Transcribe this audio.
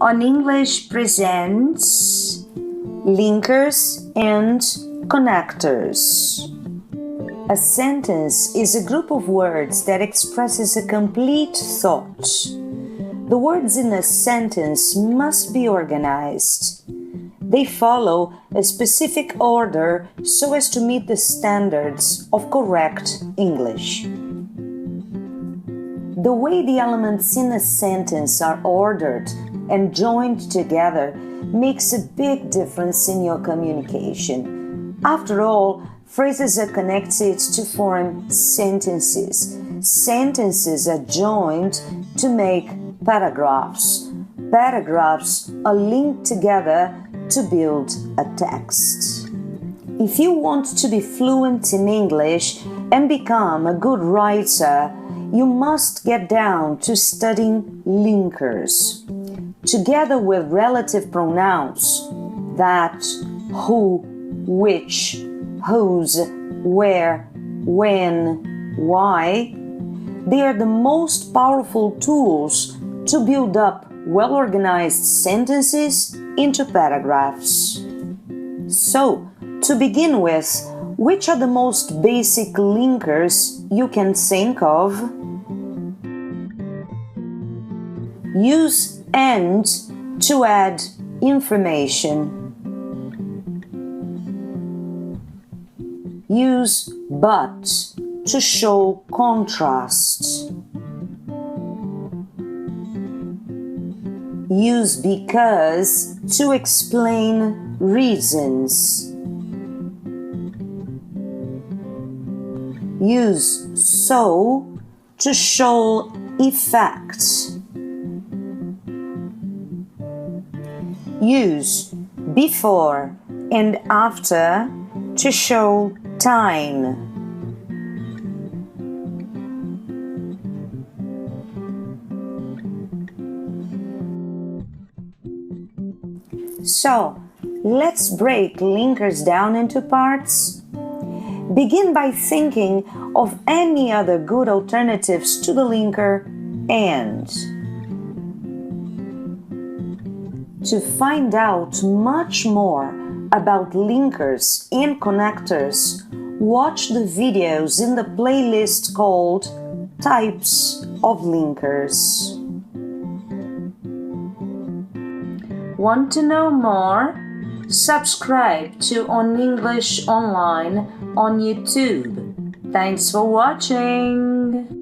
On English presents linkers and connectors. A sentence is a group of words that expresses a complete thought. The words in a sentence must be organized. They follow a specific order so as to meet the standards of correct English. The way the elements in a sentence are ordered and joined together makes a big difference in your communication. After all, phrases are connected to form sentences. Sentences are joined to make paragraphs. Paragraphs are linked together to build a text. If you want to be fluent in English and become a good writer, you must get down to studying linkers. Together with relative pronouns, that, who, which, whose, where, when, why, they are the most powerful tools to build up well-organized sentences into paragraphs. So, to begin with, which are the most basic linkers you can think of? Use and to add information. Use but to show contrast. Use because to explain reasons. Use so to show effect. Use before and after to show time. So, let's break linkers down into parts. Begin by thinking of any other good alternatives to the linker and. To find out much more about linkers and connectors, watch the videos in the playlist called Types of Linkers. Want to know more? Subscribe to On English Online on YouTube. Thanks for watching!